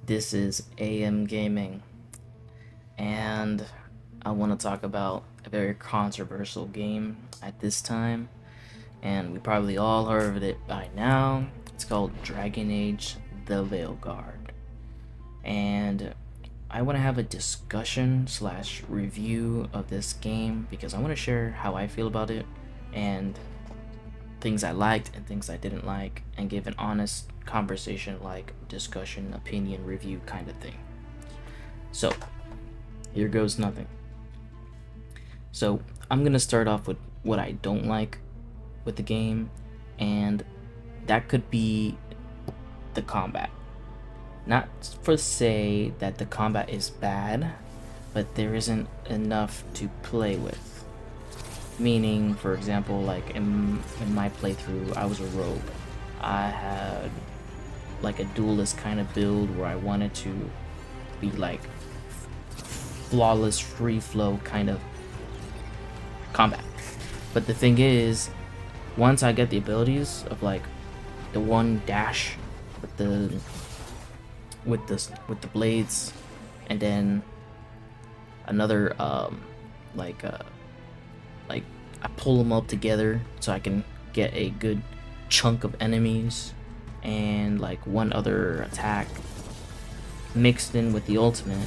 This is AM Gaming, and I want to talk about a very controversial game at this time, and we probably all heard of it by now. It's called Dragon Age the Veilguard, and I want to have a discussion slash review of this game because I want to share how I feel about it and things I liked and things I didn't like, and give an honest conversation, like discussion, opinion, review kind of thing. So, here goes nothing. So, I'm gonna start off with what I don't like with the game, and that could be the combat. Not for say that the combat is bad, but there isn't enough to play with. Meaning, for example, like in my playthrough, I was a rogue. I had like a duelist kind of build where I wanted to be like flawless, free flow kind of combat. But the thing is, once I get the abilities of like the one dash with the blades, and then another like I pull them up together so I can get a good chunk of enemies, and like one other attack mixed in with the ultimate.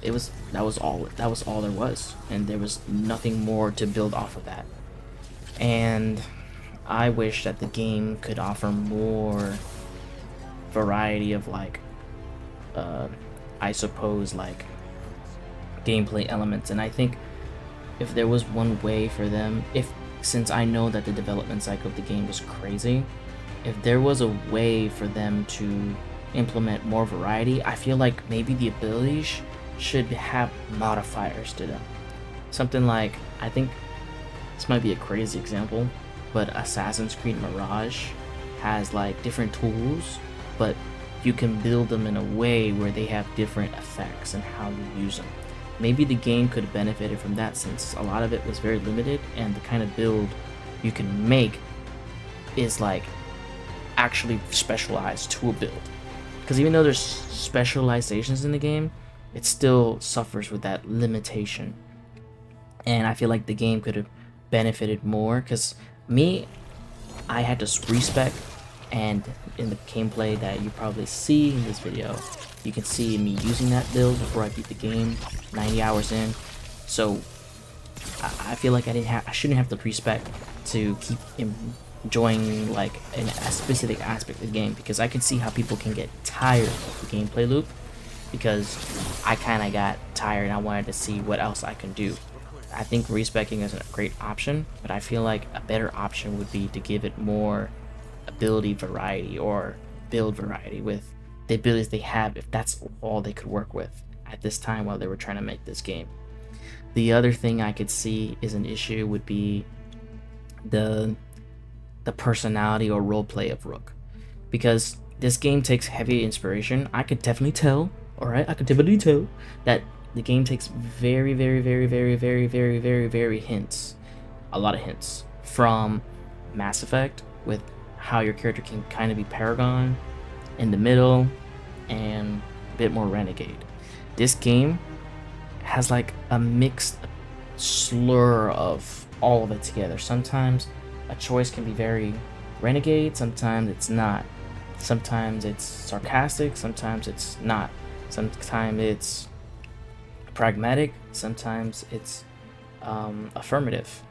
That was all there was, and there was nothing more to build off of that. And I wish that the game could offer more variety of like I suppose like gameplay elements. And I think if there was one way for them, if since I know that the development cycle of the game was crazy, if there was a way for them to implement more variety, I feel like maybe the abilities should have modifiers to them. Something like, I think this might be a crazy example, but Assassin's Creed Mirage has like different tools, but you can build them in a way where they have different effects and how you use them. Maybe the game could have benefited from that, since a lot of it was very limited, and the kind of build you can make is like actually specialized to a build. Because even though there's specializations in the game, it still suffers with that limitation. And I feel like the game could have benefited more, because I had to respec, and in the gameplay that you probably see in this video, you can see me using that build before I beat the game 90 hours in. So I feel like I shouldn't have to pre-spec to keep enjoying like a specific aspect of the game, because I can see how people can get tired of the gameplay loop, because I kind of got tired and I wanted to see what else I can do. I think respecing is a great option, but I feel like a better option would be to give it more ability variety or build variety with the abilities they have, if that's all they could work with at this time while they were trying to make this game. The other thing I could see is an issue would be the personality or roleplay of Rook, because this game takes heavy inspiration. I could definitely tell, alright, I could definitely tell that the game takes very, very, very, very, very, very, very, very hints, a lot of hints from Mass Effect, with how your character can kind of be Paragon in the middle and a bit more Renegade. This game has like a mixed slur of all of it together. Sometimes a choice can be very Renegade, sometimes it's not. Sometimes it's sarcastic, sometimes it's not. Sometimes it's pragmatic, sometimes it's affirmative.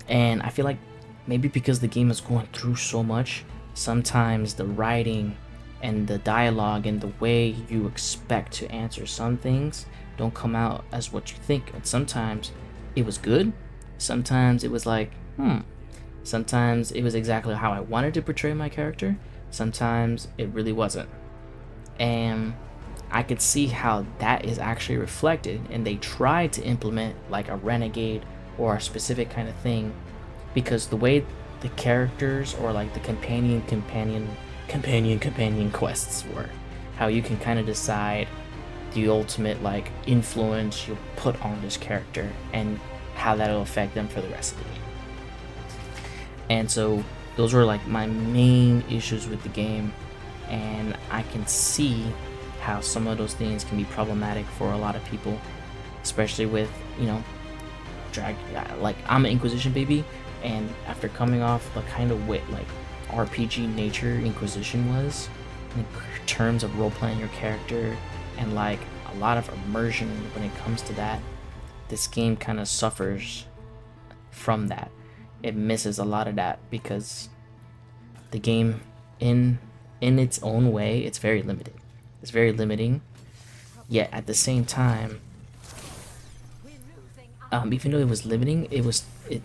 And I feel like maybe because the game is going through so much, sometimes the writing and the dialogue and the way you expect to answer some things don't come out as what you think. And sometimes it was good, sometimes it was like, sometimes it was exactly how I wanted to portray my character, sometimes it really wasn't. And I could see how that is actually reflected, and they tried to implement like a renegade or a specific kind of thing, because the way the characters or like the companion quests were, how you can kind of decide the ultimate like influence you put on this character and how that'll affect them for the rest of the game. And so those were like my main issues with the game, and I can see how some of those things can be problematic for a lot of people, especially with, you know, drag. Like, I'm an Inquisition baby, and after coming off the kind of way like RPG nature Inquisition was, in terms of role playing your character and like a lot of immersion when it comes to that, this game kind of suffers from that. It misses a lot of that because the game in its own way, it's very limited. It's very limiting, yet at the same time, even though it was limiting,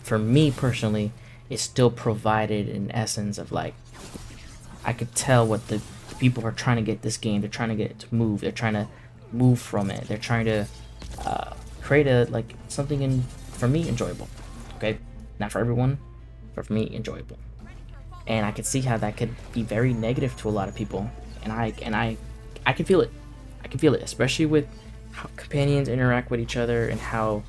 for me personally, it still provided an essence of like, I could tell what the people are trying to get this game. They're trying to get it to move. They're trying to move from it. They're trying to create a like something for me enjoyable. Okay, not for everyone, but for me enjoyable. And I could see how that could be very negative to a lot of people, and I can feel it. I can feel it, especially with how companions interact with each other and how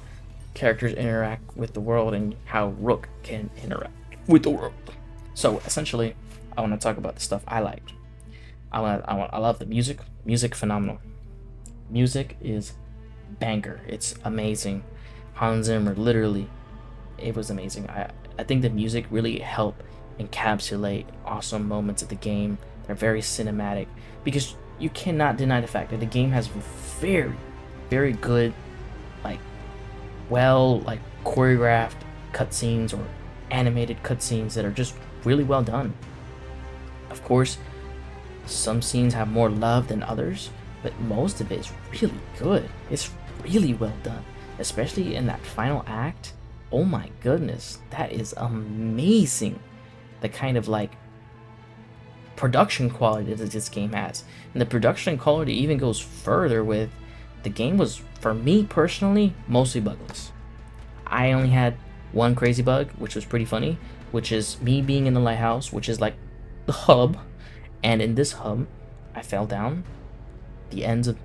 characters interact with the world and how Rook can interact with the world. So essentially, I want to talk about the stuff I liked. I love the music. Music phenomenal. Music is banger. It's amazing. Hans Zimmer, literally, it was amazing. I think the music really helped encapsulate awesome moments of the game. They're very cinematic because you cannot deny the fact that the game has very, very good, like, like choreographed cutscenes or animated cutscenes that are just really well done. Of course, some scenes have more love than others, but most of it is really good. It's really well done, especially in that final act. Oh my goodness, that is amazing. The kind of like production quality that this game has, and the production quality even goes further with the game was, for me personally, mostly bugless. I only had one crazy bug, which was pretty funny, which is me being in the lighthouse, which is like the hub, and in this hub I fell down the ends of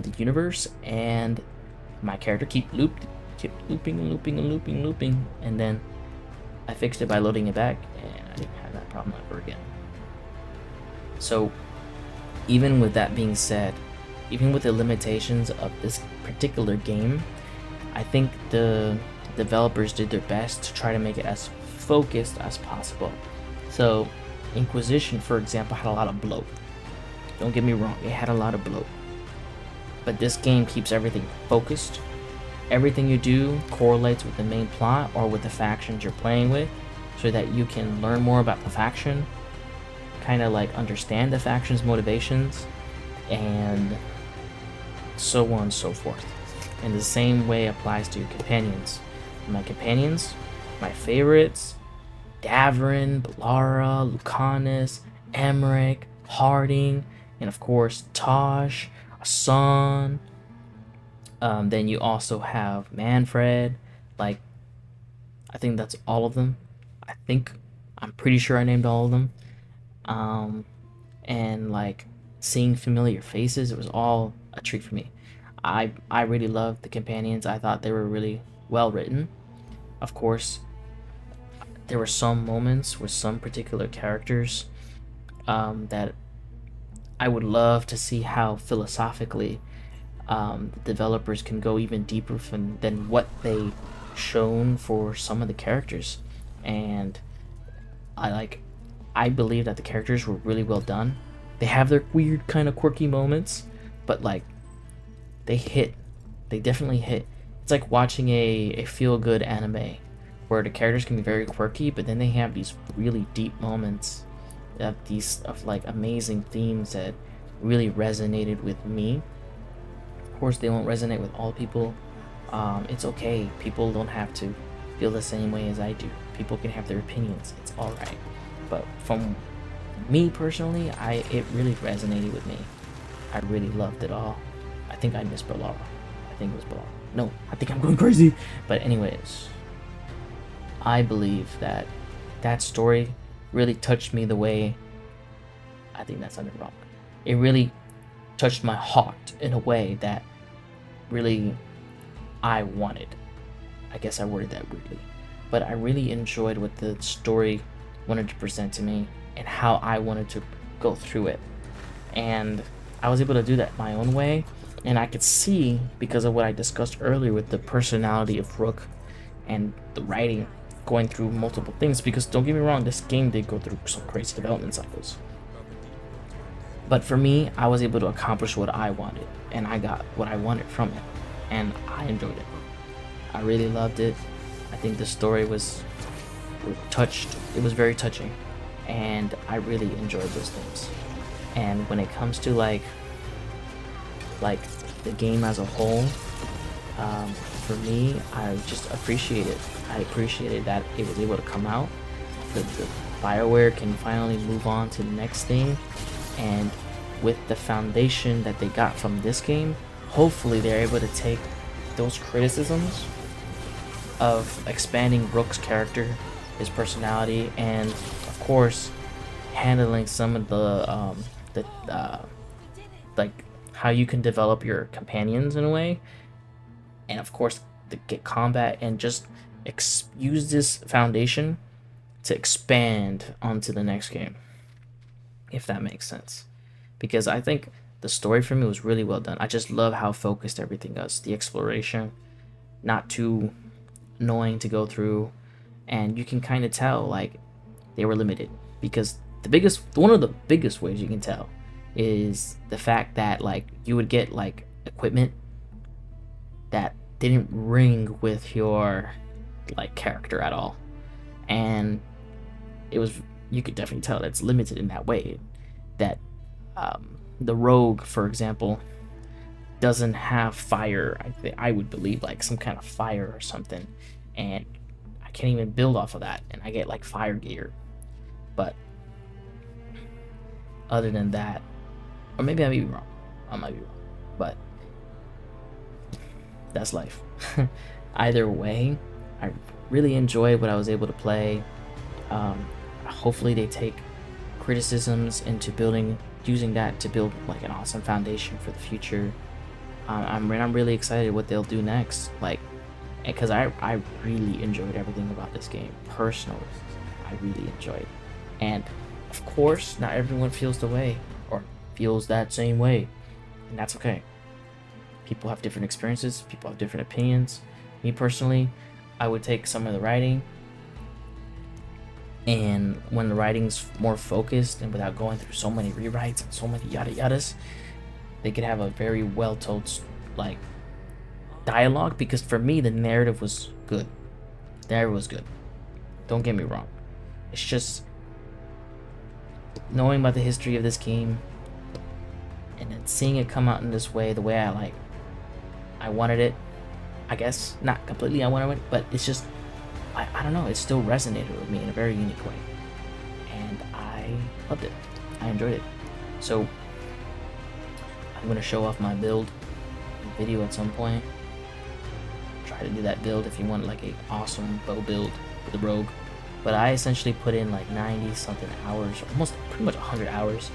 the universe, and my character kept looping and looping and looping and looping, and then I fixed it by loading it back, and I didn't have that problem ever again. So even with that being said, even with the limitations of this particular game, I think the developers did their best to try to make it as focused as possible. So Inquisition, for example, had a lot of bloat. Don't get me wrong, it had a lot of bloat. But this game keeps everything focused. Everything you do correlates with the main plot or with the factions you're playing with, so that you can learn more about the faction, kind of like understand the faction's motivations, and so on and so forth. And the same way applies to your companions. My companions, my favorites, Davrin, Balara, Lucanus, Emmerich, Harding, and of course Tosh, Asan. Then you also have Manfred. Like, I think that's all of them. I'm pretty sure I named all of them. And like seeing familiar faces, it was all a treat for me. I really loved the companions. I thought they were really well written. Of course, there were some moments with some particular characters that I would love to see how philosophically the developers can go even deeper than what they shown for some of the characters. And I believe that the characters were really well done. They have their weird kind of quirky moments, but like they definitely hit. It's like watching a feel-good anime where the characters can be very quirky, but then they have these really deep moments of like amazing themes that really resonated with me. Of course, they won't resonate with all people. It's okay. People don't have to feel the same way as I do. People can have their opinions. It's all right. But from me personally, it really resonated with me. I really loved it all. I think I missed Balara. I think it was Balara. No, I think I'm going crazy. But anyways, I believe that story really touched me the way, I think that sounded wrong. It really touched my heart in a way that really I wanted. I guess I worded that weirdly. But I really enjoyed what the story wanted to present to me and how I wanted to go through it. And I was able to do that my own way, and I could see, because of what I discussed earlier with the personality of Rook and the writing going through multiple things, because don't get me wrong, this game did go through some crazy development cycles. But for me, I was able to accomplish what I wanted, and I got what I wanted from it, and I enjoyed it. I really loved it. I think the story was touched. It was very touching, and I really enjoyed those things. And when it comes to like the game as a whole, for me, I just appreciate it. I appreciated that it was able to come out. The BioWare can finally move on to the next thing, and with the foundation that they got from this game, hopefully they're able to take those criticisms of expanding Rook's character, his personality, and of course handling some of the like how you can develop your companions in a way, and of course get combat, and just use this foundation to expand onto the next game, if that makes sense. Because I think the story for me was really well done. I just love how focused everything was. The exploration, not too annoying to go through, and you can kind of tell like they were limited, because one of the biggest ways you can tell is the fact that like you would get like equipment that didn't ring with your like character at all, and you could definitely tell that's limited in that way. That the rogue, for example, doesn't have fire. I would believe like some kind of fire or something, and I can't even build off of that, and I get like fire gear. But other than that, or maybe I may be wrong. I might be wrong, but that's life. Either way, I really enjoyed what I was able to play. Hopefully they take criticisms into using that to build like an awesome foundation for the future. I'm really excited what they'll do next, like, because I really enjoyed everything about this game personally. I really enjoyed, and of course not everyone feels the way or feels that same way, and that's okay. People have different experiences, people have different opinions. Me personally, I would take some of the writing, and when the writing's more focused and without going through so many rewrites and so many yada yadas, they could have a very well told like dialogue. Because for me, the narrative was good. The narrative was good. Don't get me wrong. It's just knowing about the history of this game and then seeing it come out in this way, the way I wanted it. I guess not completely I wanted it, but it's just I don't know, it still resonated with me in a very unique way, and I loved it. I enjoyed it. So I'm gonna show off my build video at some point. Try to do that build if you want like a awesome bow build with the rogue. But I essentially put in like 90 something hours, almost pretty much 100 hours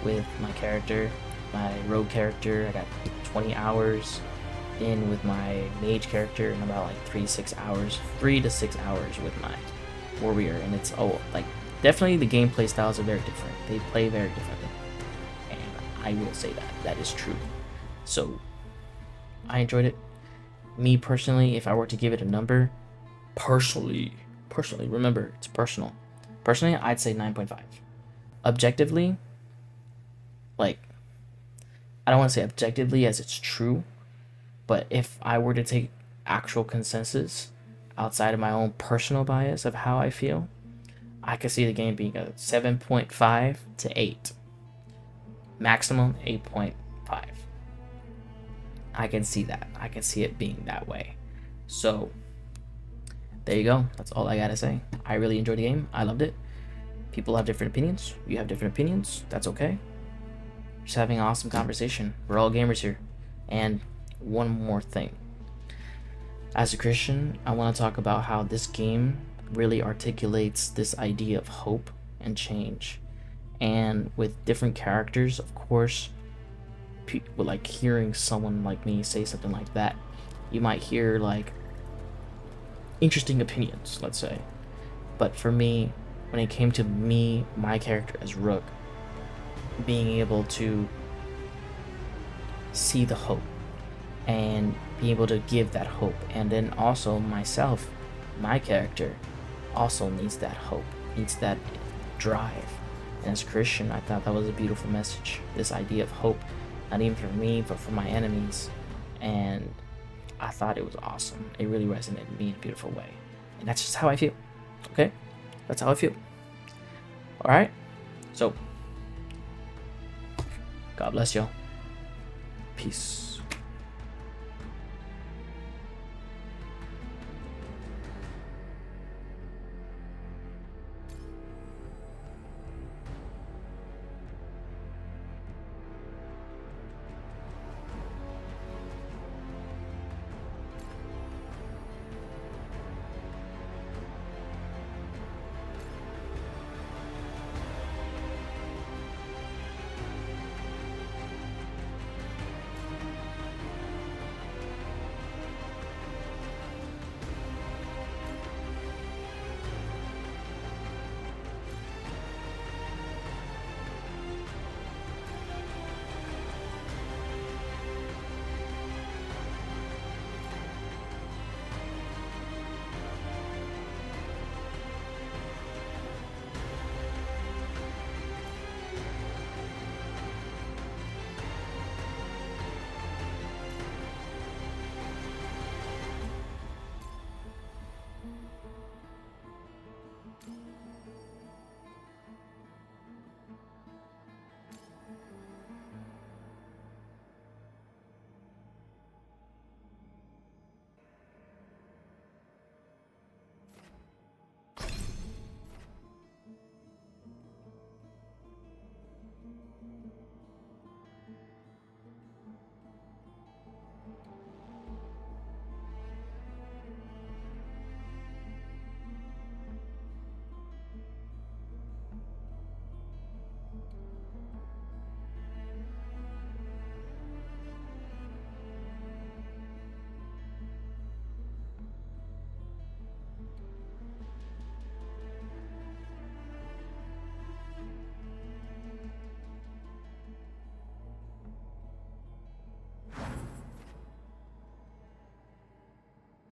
with my character, my rogue character. I got 20 hours in with my mage character, and about like 3 to 6 hours with my warrior. And it's like definitely the gameplay styles are very different. They play very differently, and I will say that is true. So I enjoyed it. Me personally, if I were to give it a number, personally, remember it's personal. Personally, I'd say 9.5. Objectively, like, I don't want to say objectively as it's true, but if I were to take actual consensus outside of my own personal bias of how I feel, I could see the game being a 7.5 to 8. Maximum 8.5. I can see that. I can see it being that way. So there you go. That's all I gotta say. I really enjoyed the game. I loved it. People have different opinions. You have different opinions. That's okay. Just having an awesome conversation. We're all gamers here. And one more thing. As a Christian, I want to talk about how this game really articulates this idea of hope and change. And with different characters, of course, people like hearing someone like me say something like that, you might hear like interesting opinions, let's say. But for me, when it came to my character as Rook, being able to see the hope and be able to give that hope. And then also myself, my character, also needs that hope, needs that drive. And as a Christian, I thought that was a beautiful message. This idea of hope, not even for me, but for my enemies. And I thought it was awesome. It really resonated with me in a beautiful way. And that's just how I feel. Okay? That's how I feel. Alright? So, God bless y'all. Peace.